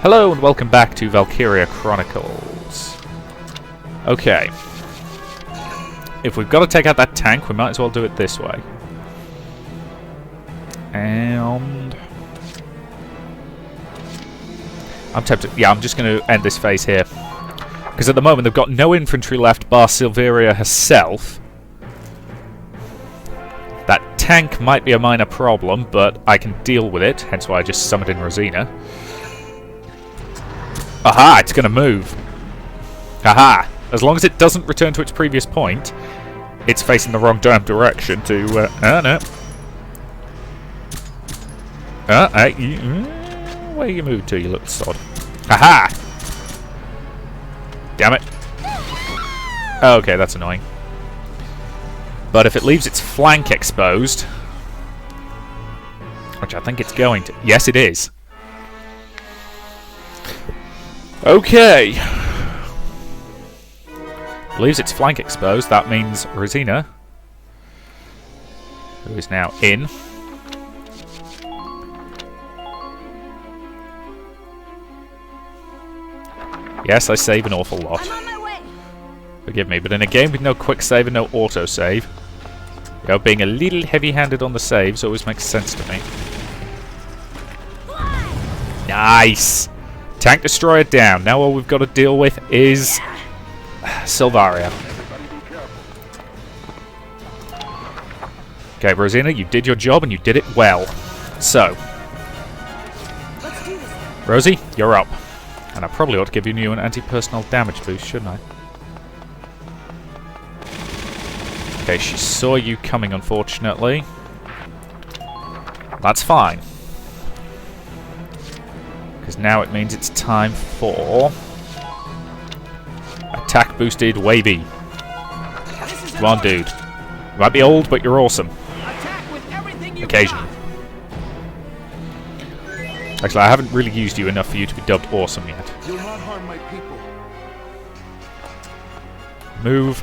Hello and welcome back to Valkyria Chronicles. Okay. If we've got to take out that tank, we might as well do it this way. And... I'm tempted... Yeah, I'm just going to end this phase here. Because at the moment they've got no infantry left bar Valkyria herself. That tank might be a minor problem, but I can deal with it, hence why I just summoned in Rosina. Aha! It's going to move. Aha! As long as it doesn't return to its previous point, it's facing the wrong damn direction to... no. Where you moved to, you little sod? Aha! Damn it. Okay, that's annoying. But if it leaves its flank exposed... Which I think it's going to... Yes, it is. Okay. Leaves its flank exposed. That means Rosina, who is now in. Yes, I save an awful lot. I'm on my way. Forgive me, but in a game with no quick save and no auto save, you know, being a little heavy-handed on the saves always makes sense to me. Nice! Tank destroyer down. Now all we've got to deal with is Valkyria. Okay, Rosina, you did your job and you did it well. So, Rosie, you're up. And I probably ought to give you an anti-personnel damage boost, shouldn't I? Okay, she saw you coming, unfortunately. That's fine. Because now it means it's time for... attack boosted wavy. Come on, dude. You might be old, but you're awesome. Occasionally. Actually, I haven't really used you enough for you to be dubbed awesome yet. You'll not harm my people. Move.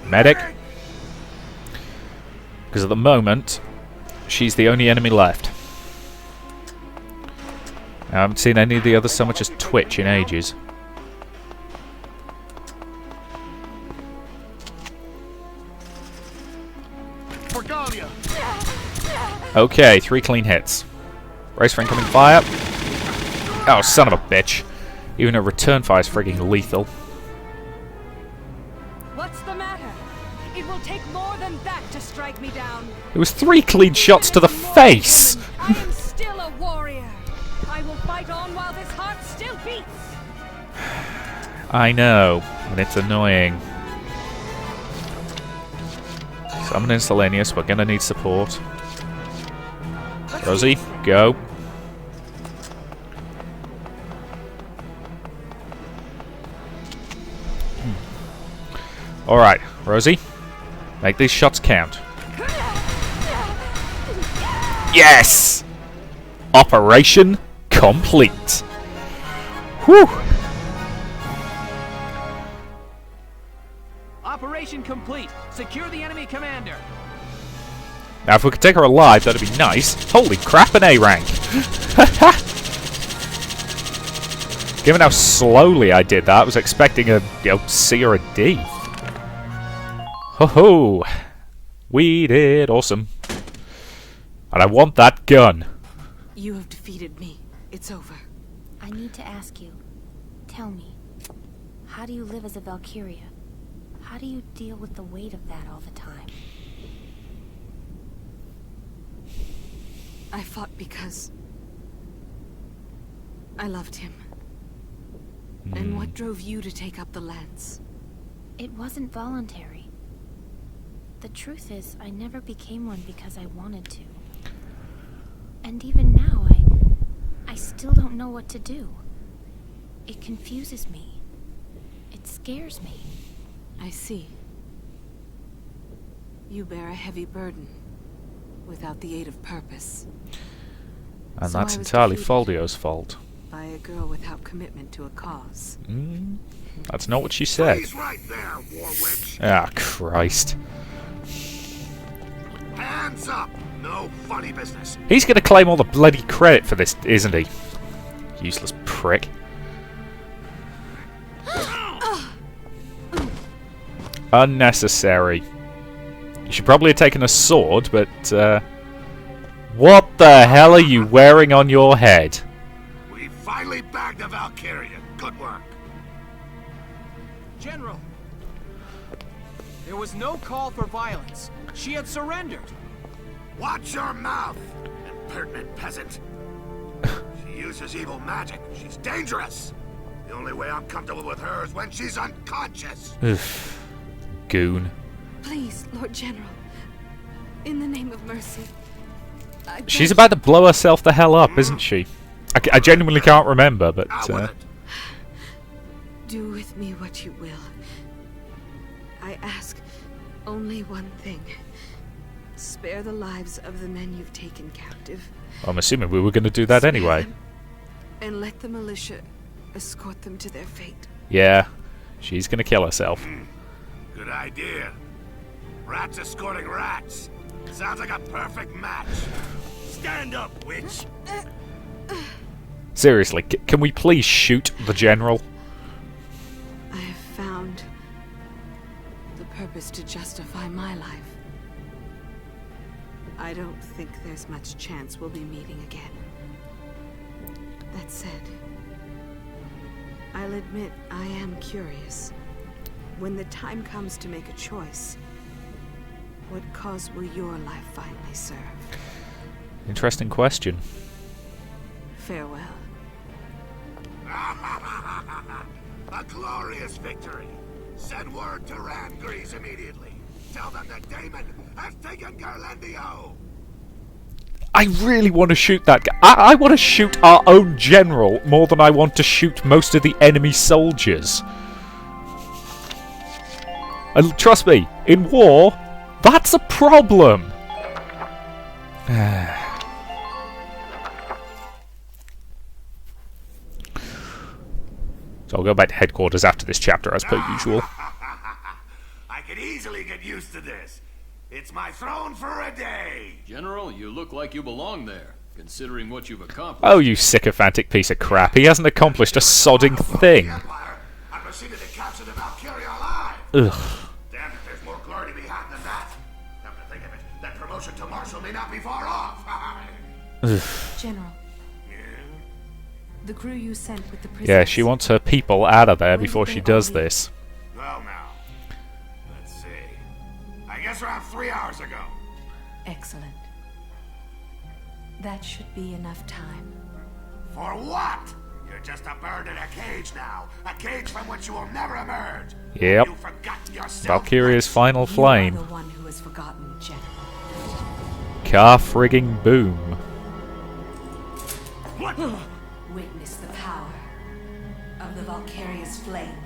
Medic. Because at the moment, she's the only enemy left. I haven't seen any of the others so much as twitch in ages. Okay, 3 clean hits. Race for incoming fire. Oh, son of a bitch. Even a return fire is frigging lethal. What's the matter? It will take more than that to strike me down. It was 3 clean shots to the face! I am still a warrior. I will fight on while this heart still beats. I know, and it's annoying. Summon in Selenius, we're gonna need support. Rosie, go. Alright, Rosie, make these shots count. Yes! Operation complete. Whew! Operation complete. Secure the enemy commander. Now, if we could take her alive, that'd be nice. Holy crap, an A rank! Given how slowly I did that, I was expecting a C or a D. Ho ho! We did awesome. And I want that gun. You have defeated me. It's over. I need to ask you. Tell me, how do you live as a Valkyria? How do you deal with the weight of that all the time? I fought because I loved him. And what drove you to take up the lance? It wasn't voluntary. The truth is, I never became one because I wanted to. And even now, I still don't know what to do. It confuses me. It scares me. I see. You bear a heavy burden without the aid of purpose. And So that's I was entirely defeated. Foldio's fault. By a girl without commitment to a cause. That's not what she said. He's right there, War Witch. Ah, Christ. Hands up! No funny business. He's going to claim all the bloody credit for this, isn't he? Useless prick. Unnecessary. You should probably have taken a sword, but what the hell are you wearing on your head? We finally bagged the Valkyria. Good work. General, there was no call for violence. She had surrendered. Watch your mouth, impertinent peasant. She uses evil magic. She's dangerous. The only way I'm comfortable with her is when she's unconscious. Goon. Please, Lord General. In the name of mercy. She's about to blow herself the hell up, isn't she? I genuinely can't remember, but... Do with me what you will. I ask only one thing. Spare the lives of the men you've taken captive. I'm assuming we were going to do that Spare anyway. them, and let the militia escort them to their fate. Yeah, she's going to kill herself. Good idea. Rats escorting rats. Sounds like a perfect match. Stand up, witch. Seriously, can we please shoot the general? I have found the purpose to justify my life. I don't think there's much chance we'll be meeting again. That said, I'll admit I am curious. When the time comes to make a choice, what cause will your life finally serve? Interesting question. Farewell. A glorious victory. Send word to Rangrease immediately. Tell them that Damon has taken Garlandio. I really want to shoot that guy. I want to shoot our own general more than I want to shoot most of the enemy soldiers. And trust me, in war, that's a problem. So I'll go back to headquarters after this chapter, as per usual. I could easily get used to this. It's my throne for a day. General, you look like you belong there, considering what you've accomplished. Oh, you sycophantic piece of crap. He hasn't accomplished a sodding thing. I proceeded to capture the Valkyria alive. Ugh. Damn it, there's more glory to be had than that. Come to think of it, that promotion to Marshal may not be far off. General. The crew you sent with the prisoners. Yeah, she wants her people out of there before she does this. Well now, let's see. I guess around 3 hours ago. Excellent. That should be enough time. For what? You're just a bird in a cage now. A cage from which you will never emerge. Yep. You've forgotten yourself. Valkyria's final You flame. are the one who has forgotten, General. Car frigging boom. What? Witness the power of the Valkyria's flame.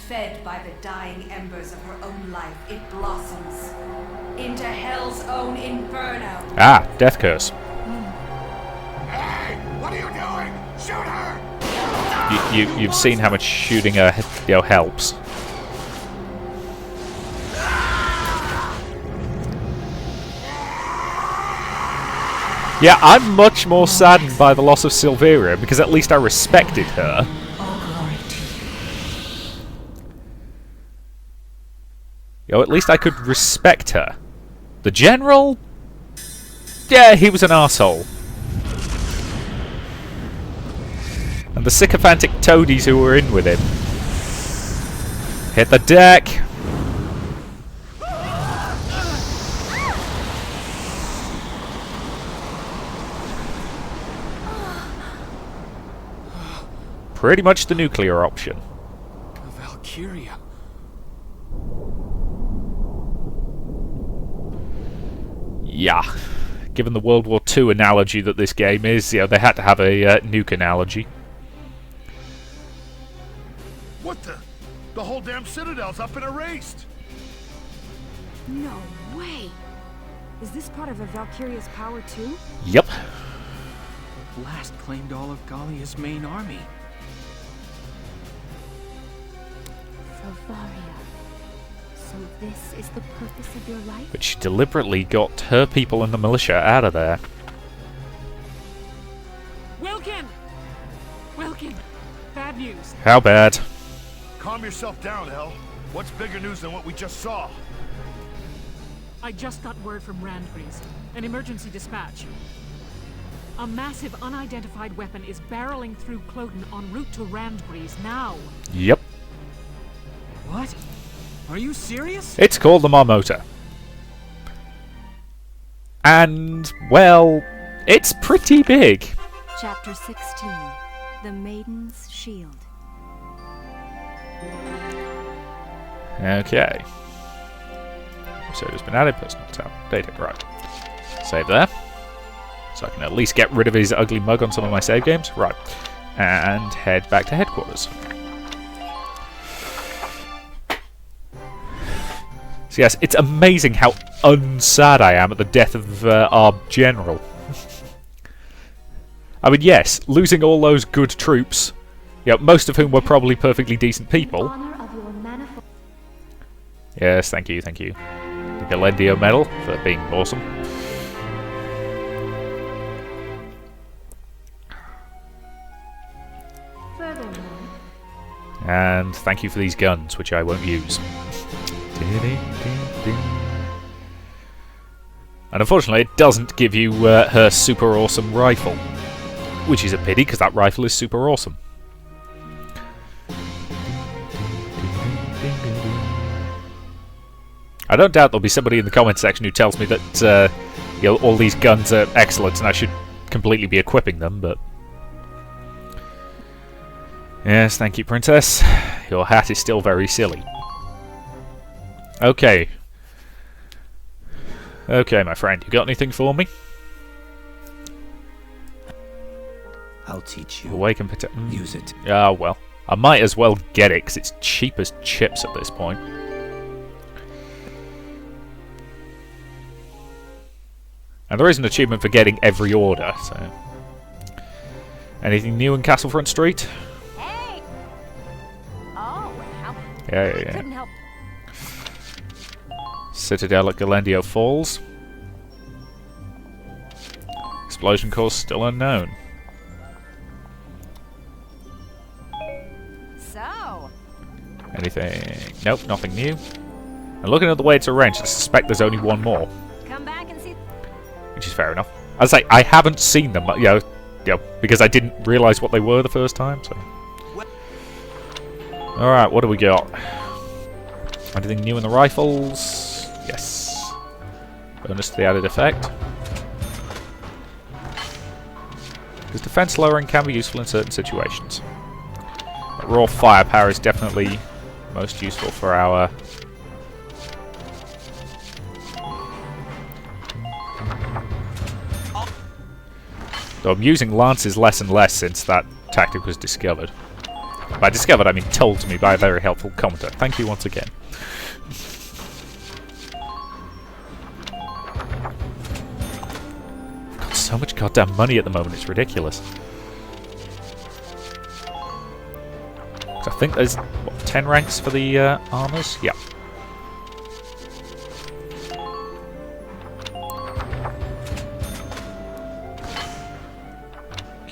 Fed by the dying embers of her own life, it blossoms into Hell's own inferno. Ah, death curse. Hey, what are you doing? Shoot her! You've seen how much shooting her helps. Yeah, I'm much more saddened by the loss of Silveria because at least I respected her. At least I could respect her. The general? Yeah, he was an arsehole. And the sycophantic toadies who were in with him. Hit the deck! Pretty much the nuclear option. Valkyria. Yeah. Given the World War II analogy that this game is, they had to have a nuke analogy. What the? The whole damn citadel's up and erased. No way! Is this part of a Valkyria's power too? Yep. Blast claimed all of Gallia's main army. Valkyria. So this is the purpose of your life? But she deliberately got her people and the militia out of there. Wilkin! Wilkin! Bad news. How bad? Calm yourself down, Elle. What's bigger news than what we just saw? I just got word from Randgreaves. An emergency dispatch. A massive unidentified weapon is barreling through Cloten en route to Randgreaves now. Yep. What? Are you serious? It's called the Marmota. And, well, it's pretty big. Chapter 16. The Maiden's Shield. Okay. So it's been added, personal tab, data, right. Save there. So I can at least get rid of his ugly mug on some of my save games. Right. And head back to headquarters. So yes, it's amazing how unsad I am at the death of our general. I mean, yes, losing all those good troops, most of whom were probably perfectly decent people. Yes, thank you, thank you. The Galendio medal for being awesome. And thank you for these guns, which I won't use. And unfortunately, it doesn't give you her super awesome rifle. Which is a pity, because that rifle is super awesome. I don't doubt there'll be somebody in the comment section who tells me that all these guns are excellent and I should completely be equipping them, but... Yes, thank you, Princess. Your hat is still very silly. Okay. Okay, my friend, you got anything for me? I'll teach you. Awaken protect. Use it. Ah, well. I might as well get it, because it's cheap as chips at this point. And there is an achievement for getting every order, so... Anything new in Castlefront Street? Hey! Oh, how... Yeah. Couldn't help. Citadel at Galendio Falls. Explosion cause still unknown. So... Anything? Nope, nothing new. And looking at the way it's arranged, I suspect there's only one more. Come back and see... Which is fair enough. As I say, I haven't seen them, because I didn't realise what they were the first time, so... Alright, what do we got? Anything new in the rifles? Yes. Bonus to the added effect. Because defense lowering can be useful in certain situations. But raw firepower is definitely most useful for our... Though I'm using lances less and less since that tactic was discovered. By discovered, I mean told to me by a very helpful commenter. Thank you once again. I've got so much goddamn money at the moment, it's ridiculous. So I think there's, what, 10 ranks for the armors? Yeah.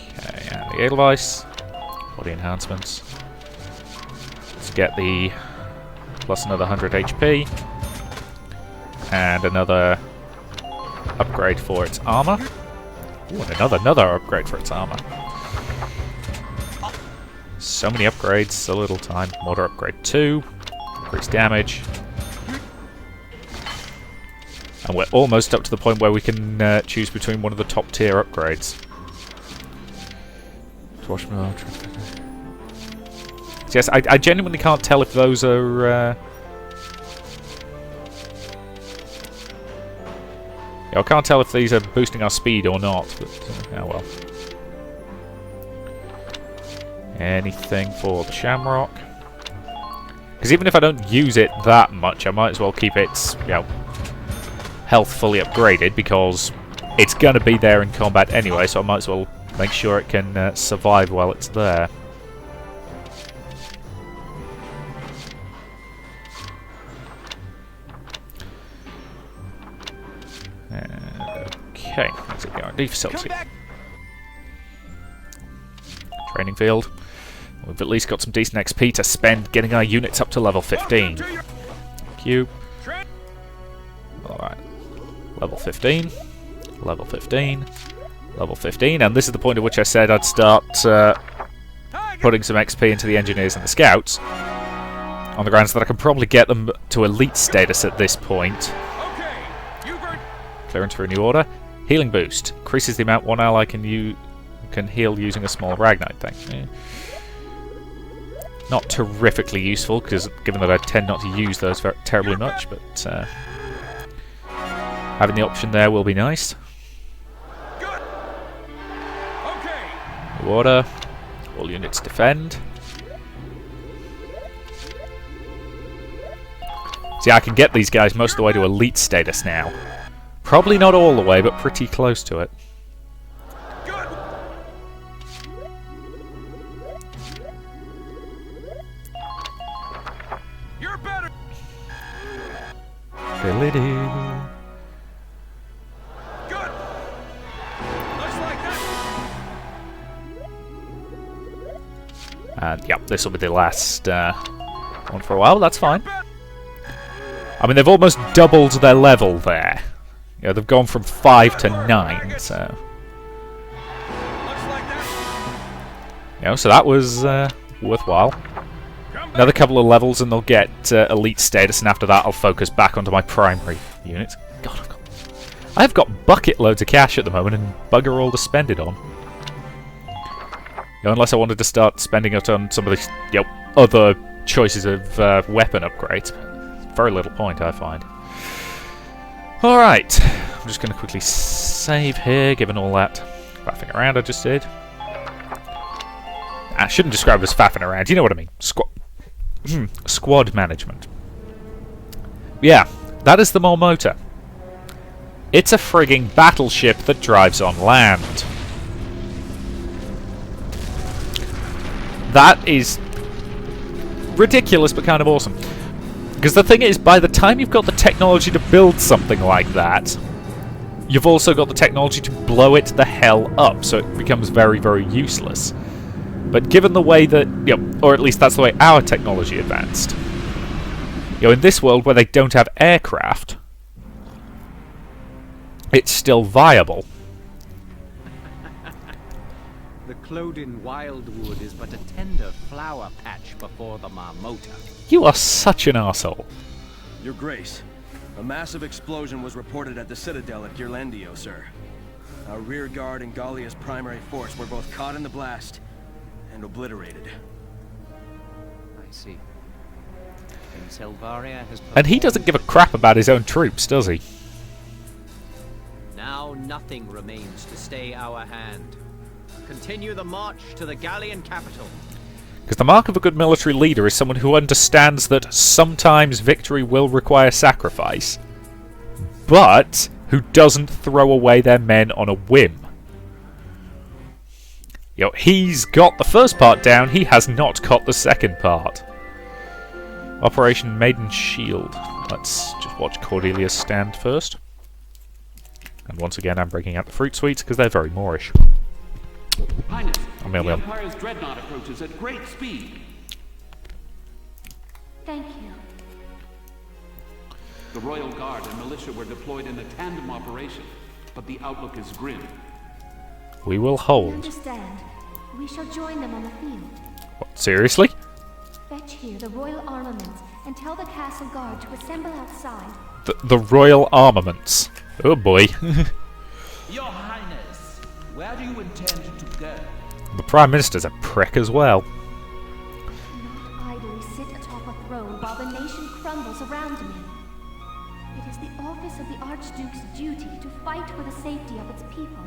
Okay, and the Edelweiss. Body enhancements. Let's get the plus another 100 HP. And another upgrade for its armor. Ooh, and another upgrade for its armor. So many upgrades, so little time. Mortar upgrade 2. Increased damage. And we're almost up to the point where we can choose between one of the top tier upgrades. Yes, I genuinely can't tell if those are... I can't tell if these are boosting our speed or not, but oh well. Anything for the Shamrock? Because even if I don't use it that much, I might as well keep its, health fully upgraded, because it's going to be there in combat anyway, so I might as well make sure it can survive while it's there. Okay, that's the R&D facility. Training field. We've at least got some decent XP to spend getting our units up to level 15. Thank you. Alright. Level 15. Level 15. Level 15. And this is the point at which I said I'd start putting some XP into the engineers and the scouts. On the grounds that I can probably get them to elite status at this point. Clearance for a new order. Healing boost. Increases the amount one ally can heal using a small Ragnite thing. Not terrifically useful, because given that I tend not to use those very terribly much, but having the option there will be nice. New order. All units defend. See, I can get these guys most of the way to elite status now. Probably not all the way, but pretty close to it. You're better. Good. Looks like that. And yep, this will be the last one for a while. That's fine. I mean, they've almost doubled their level there. You know, they've gone from 5 to 9, so... You know, so that was worthwhile. Another couple of levels and they'll get elite status, and after that I'll focus back onto my primary units. God, I've got bucket loads of cash at the moment and bugger all to spend it on. You know, unless I wanted to start spending it on some of the other choices of weapon upgrades. Very little point, I find. Alright, I'm just going to quickly save here, given all that faffing around I just did. I shouldn't describe it as faffing around, you know what I mean. Squad management. Yeah, that is the Mormota. It's a frigging battleship that drives on land. That is ridiculous, but kind of awesome. Because the thing is, by the time you've got the technology to build something like that, you've also got the technology to blow it the hell up, so it becomes very, very useless. But given the way that, or at least that's the way our technology advanced, in this world where they don't have aircraft, it's still viable. The Clodin Wildwood is but a tender flower patch before the Marmota. You are such an arsehole. Your Grace, a massive explosion was reported at the Citadel at Ghirlandaio, sir. Our rear guard and Gallia's primary force were both caught in the blast and obliterated. I see. And Selvaria has... And he doesn't give a crap about his own troops, does he? Now nothing remains to stay our hand. Continue the march to the Gallian capital. Because the mark of a good military leader is someone who understands that sometimes victory will require sacrifice, but who doesn't throw away their men on a whim. He's got the first part down, he has not got the second part. Operation Maiden Shield. Let's just watch Cordelia's stand first. And once again I'm breaking out the fruit sweets because they're very Moorish. Highness, the Empire's dreadnought approaches at great speed. Thank you. The Royal Guard and militia were deployed in a tandem operation, but the outlook is grim. We will hold. I understand. We shall join them on the field. What, seriously? Fetch here the royal armaments and tell the castle guard to assemble outside. The royal armaments. Oh boy. Your Highness, where do you intend to go? The Prime Minister's a prick as well. Not idly sit atop a throne while the nation crumbles around me. It is the office of the Archduke's duty to fight for the safety of its people.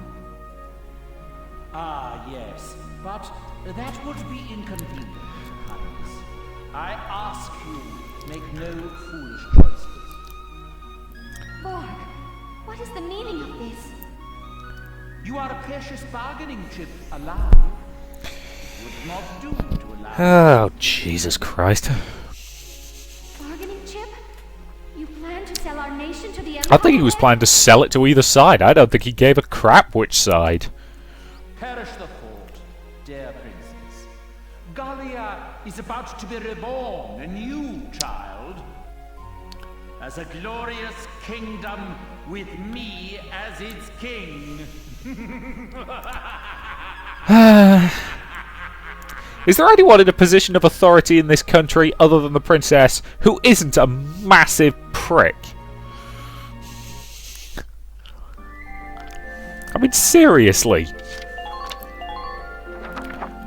Ah, yes, but that would be inconvenient, Highness. I ask you, make no foolish choices. Borg, what is the meaning of this? You are a precious bargaining chip alive. Would not do to allow... Oh, Jesus Christ. Bargaining chip? You plan to sell our nation to the I think he was planning to sell it to either side. I don't think he gave a crap which side. Perish the thought, dear princess. Gallia is about to be reborn, a new child. As a glorious kingdom with me as its king. Is there anyone in a position of authority in this country other than the princess who isn't a massive prick? I mean, seriously.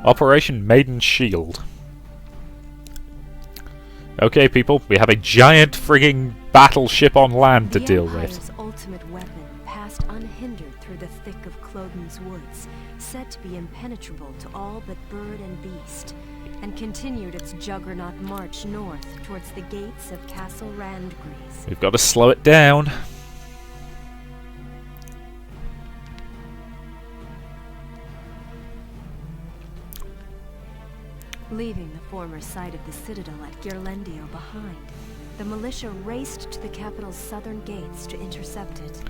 Operation Maiden Shield. Okay, people, we have a giant frigging battleship on land to deal with. The Empire's ultimate weapon passed unhindered through the thick of Cloden's woods, said to be impenetrable to all but bird and beast, and continued its juggernaut march north towards the gates of Castle Randgrease. We've got to slow it down. Leaving the former site of the citadel at Girlendio behind, the militia raced to the capital's southern gates to intercept it.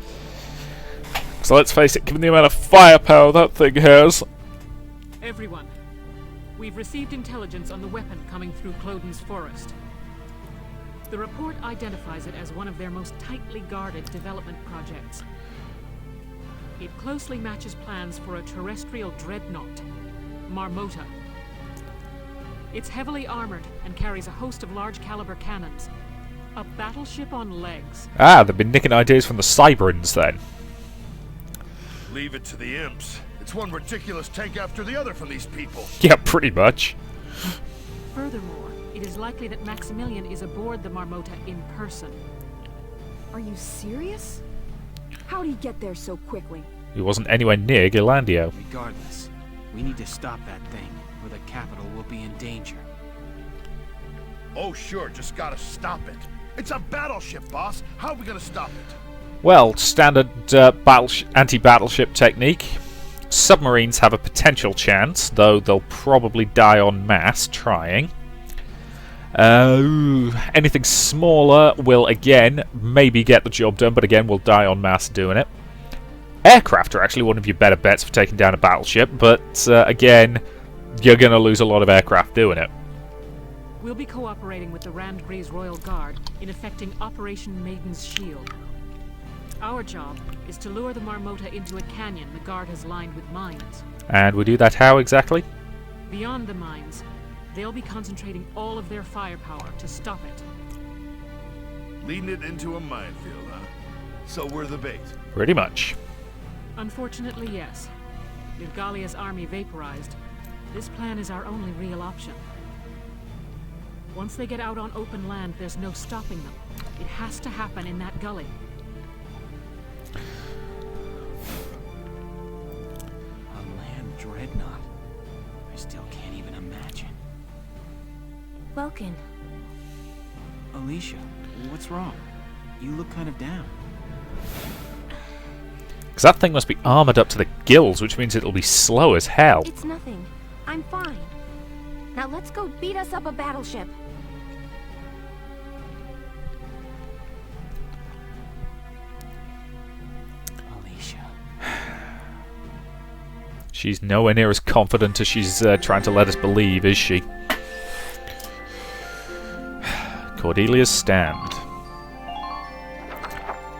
So let's face it, given the amount of firepower that thing has... Everyone, we've received intelligence on the weapon coming through Cloden's forest. The report identifies it as one of their most tightly guarded development projects. It closely matches plans for a terrestrial dreadnought, Marmota. It's heavily armored and carries a host of large-caliber cannons. A battleship on legs. Ah, they've been nicking ideas from the Cyberans, then. Leave it to the imps. It's one ridiculous tank after the other from these people. Yeah, pretty much. Furthermore, it is likely that Maximilian is aboard the Marmota in person. Are you serious? How'd he get there so quickly? He wasn't anywhere near Girlandio. Regardless, we need to stop that thing, or the capital will be in danger. Oh sure, just gotta stop it. It's a battleship, boss. How are we gonna stop it? Well, standard anti-battleship technique. Submarines have a potential chance, though they'll probably die en masse trying. Anything smaller will, again, maybe get the job done, but again, will die en masse doing it. Aircraft are actually one of your better bets for taking down a battleship, but again, you're going to lose a lot of aircraft doing it. We'll be cooperating with the Randgrease Royal Guard in effecting Operation Maiden's Shield. Our job is to lure the Marmota into a canyon the Guard has lined with mines. And we do that how exactly? Beyond the mines, they'll be concentrating all of their firepower to stop it. Leading it into a minefield, huh? So we're the bait. Pretty much. Unfortunately, yes. With Gallia's army vaporized, this plan is our only real option. Once they get out on open land, there's no stopping them. It has to happen in that gully. A land dreadnought. I still can't even imagine. Welkin. Alicia, what's wrong? You look kind of down. Because that thing must be armoured up to the gills, which means it'll be slow as hell. It's nothing. I'm fine. Now let's go beat us up a battleship. Alicia. She's nowhere near as confident as she's trying to let us believe, is she? Cordelia's stand.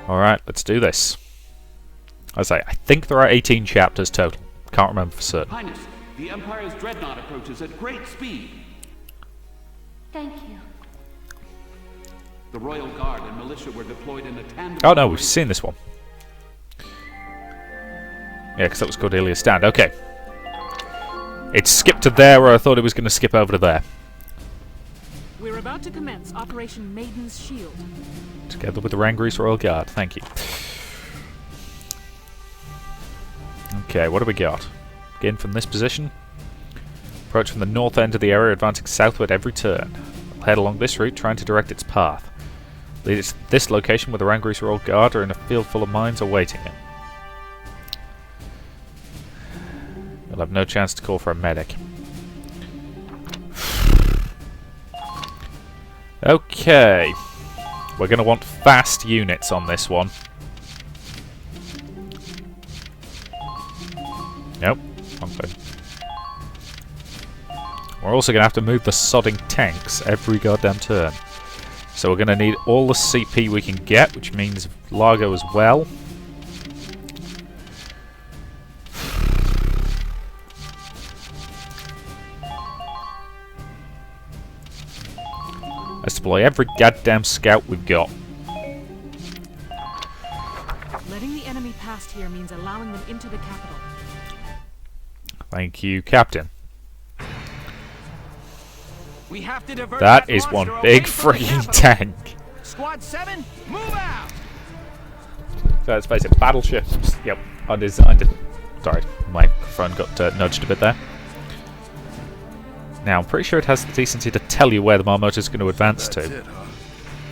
Alright, let's do this. I think there are 18 chapters total. Can't remember for certain. Highness, the Empire's dreadnought approaches at great speed. Thank you. The Royal Guard and militia were deployed in a tandem. Oh no, we've seen this one. Yeah, because that was Cordelia's stand. Okay. It skipped to there where I thought it was going to skip over to there. We're about to commence Operation Maiden's Shield. Together with the Randgrease Royal Guard. Thank you. Okay, what do we got? Again from this position. Approach from the north end of the area, advancing southward every turn. We'll head along this route, trying to direct its path. Lead it to this location where the Randgrease Royal Guard are in a field full of mines awaiting it. We'll have no chance to call for a medic. Okay. We're going to want fast units on this one. Nope. Wrong thing. We're also going to have to move the sodding tanks every goddamn turn. So we're going to need all the CP we can get, which means Largo as well. Let's deploy every goddamn scout we've got. Letting the enemy past here means allowing them into the capital. Thank you, Captain. We have to divert That is one monster big away from the freaking capital. tank. Squad 7, move out! So let's face it, battleships, yep, are designed to... Sorry, my microphone got nudged a bit there. Now, I'm pretty sure it has the decency to tell you where the Marmota is going to advance That's to. it, huh?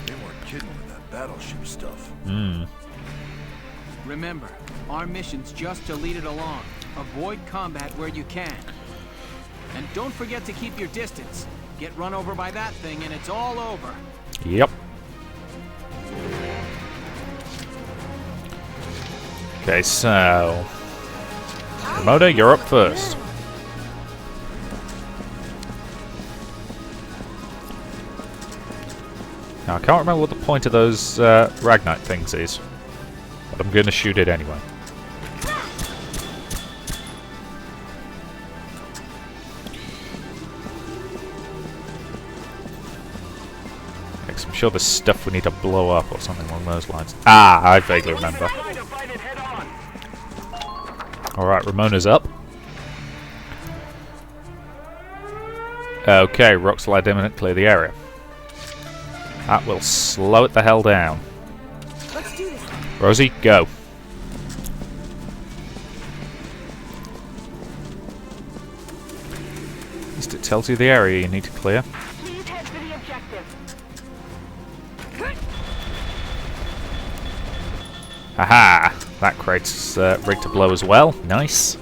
They weren't kidding with that battleship stuff. Remember, our mission's just to lead it along. Avoid combat where you can. And don't forget to keep your distance. Get run over by that thing and it's all over. Yep. Okay, so... Ramona, you're up first. Now, I can't remember what the point of those Ragnite things is, but I'm going to shoot it anyway. Because I'm sure there's stuff we need to blow up or something along those lines. Ah, I vaguely remember. Alright, Ramona's up. Okay, rock slide imminent, clear the area. That will slow it the hell down. Let's do this. Rosie, go. At least it tells you the area you need to clear. Please head for the objective. Haha! That crate's rigged to blow as well. Nice.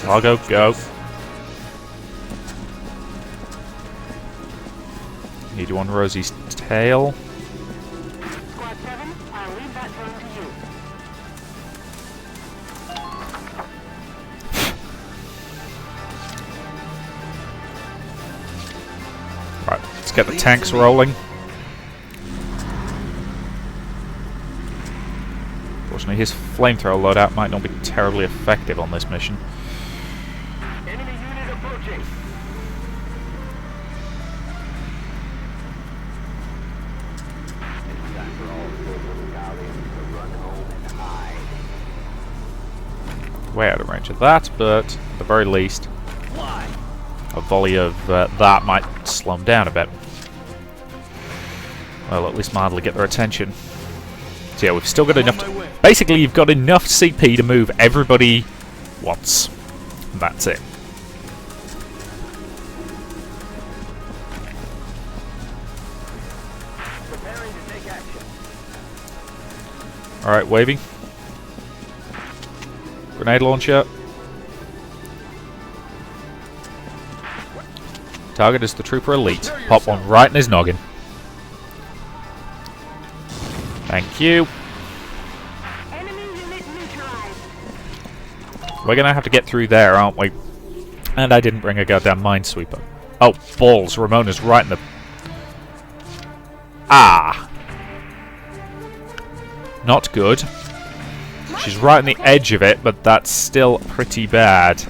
I'll go. Need you on Rosie's tail. Squad 7, I'll leave that drone to you. Right, let's get the tanks rolling. Unfortunately, his flamethrower loadout might not be terribly effective on this mission. Enemy unit approaching. It's time for all civil Gallians to run home and hide. Way out of range of that, but at the very least, Fly. a volley of that might slow them down a bit. Well, at least mildly get their attention. So yeah, we've still got enough... Basically, you've got enough CP to move everybody once. And that's it. Preparing to take action. Alright, wavy. Grenade launcher. Target is the Trooper Elite. Pop one right in his noggin. Thank you. Enemy unit neutralized. We're gonna have to get through there, aren't we? And I didn't bring a goddamn minesweeper. Oh, balls. Ramona's right in the... Ah! Not good. She's right on the edge of it, but that's still pretty bad.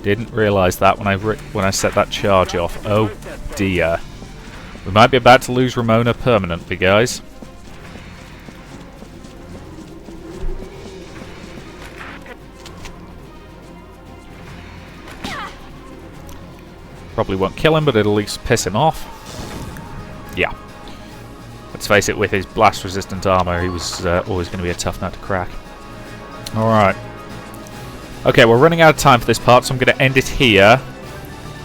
Didn't realise that when I set that charge off. Oh dear. We might be about to lose Ramona permanently, guys. Probably won't kill him, but it'll at least piss him off. Yeah. Let's face it, with his blast-resistant armor, he was always going to be a tough nut to crack. Alright. Okay, we're running out of time for this part, so I'm going to end it here.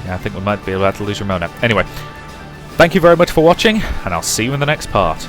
Yeah, I think we might be about to lose Ramona. Anyway, thank you very much for watching, and I'll see you in the next part.